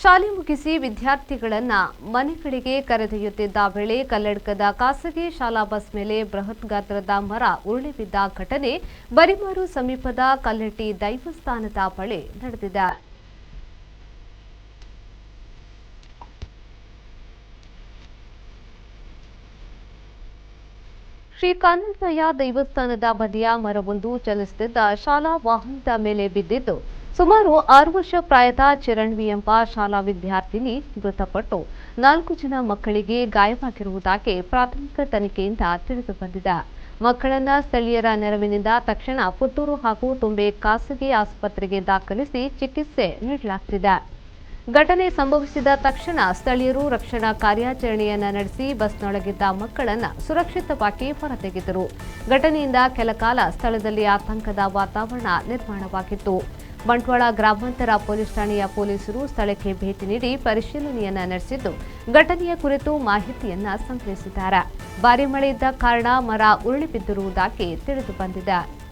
ಶಾಲೆ ಮುಗಿಸಿ ವಿದ್ಯಾರ್ಥಿಗಳನ್ನ ಮನೆಗಳಿಗೆ ಕರೆದೊಯ್ಯುತ್ತಿದ್ದ ವೇಳೆ ಕಲ್ಲಡ್ಕದ ಖಾಸಗಿ ಶಾಲಾ ಬಸ್ ಮೇಲೆ ಬೃಹತ್ ಗಾತ್ರದ ಮರ ಉರುಳಿ ಬಿದ್ದ ಘಟನೆ ಬರಿಮಾರು ಸಮೀಪದ ಕಲ್ಲಟ್ಟಿ ದೈವಸ್ಥಾನದ ಬಳಿ ನಡೆದಿದೆ. ಶ್ರೀ ಕಾನನಯ್ಯ ದೈವಸ್ಥಾನದ ಬದಿಯ ಮರವೊಂದು ಚಲಿಸುತ್ತಿದ್ದ ಶಾಲಾ ವಾಹನದ ಮೇಲೆ ಬಿದ್ದಿದ್ದು, ಸುಮಾರು 6 ವರ್ಷ ಪ್ರಾಯದ ಚಿರಣ್ವಿ ಎಂಬ ಶಾಲಾ ವಿದ್ಯಾರ್ಥಿನಿ ಮೃತಪಟ್ಟು 4 ಜನ ಮಕ್ಕಳಿಗೆ ಗಾಯವಾಗಿರುವುದಾಗಿ ಪ್ರಾಥಮಿಕ ತನಿಖೆಯಿಂದ ತಿಳಿದುಬಂದಿದೆ. ಮಕ್ಕಳನ್ನ ಸ್ಥಳೀಯರ ನೆರವಿನಿಂದ ತಕ್ಷಣ ಪುತ್ತೂರು ಹಾಗೂ ತುಂಬೆ ಖಾಸಗಿ ಆಸ್ಪತ್ರೆಗೆ ದಾಖಲಿಸಿ ಚಿಕಿತ್ಸೆ ನೀಡಲಾಗುತ್ತಿದೆ. ಘಟನೆ ಸಂಭವಿಸಿದ ತಕ್ಷಣ ಸ್ಥಳೀಯರು ರಕ್ಷಣಾ ಕಾರ್ಯಾಚರಣೆಯನ್ನ ನಡೆಸಿ ಬಸ್ನೊಳಗಿದ್ದ ಮಕ್ಕಳನ್ನು ಸುರಕ್ಷಿತವಾಗಿ ಹೊರತೆಗೆದರು. ಘಟನೆಯಿಂದ ಕೆಲಕಾಲ ಸ್ಥಳದಲ್ಲಿ ಆತಂಕದ ವಾತಾವರಣ ನಿರ್ಮಾಣವಾಗಿತ್ತು. ಬಂಟ್ವಾಳ ಗ್ರಾಮಾಂತರ ಪೊಲೀಸ್ ಠಾಣೆಯ ಪೊಲೀಸರು ಸ್ಥಳಕ್ಕೆ ಭೇಟಿ ನೀಡಿ ಪರಿಶೀಲನೆಯನ್ನ ನಡೆಸಿದ್ದು, ಘಟನೆಯ ಕುರಿತು ಮಾಹಿತಿಯನ್ನ ಸಂಗ್ರಹಿಸಿದ್ದಾರೆ. ಭಾರೀ ಮಳೆ ಇದ್ದ ಕಾರಣ ಮರ ಉರುಳಿ ಬಿದ್ದಿರುವುದಾಗಿ ತಿಳಿದುಬಂದಿದೆ.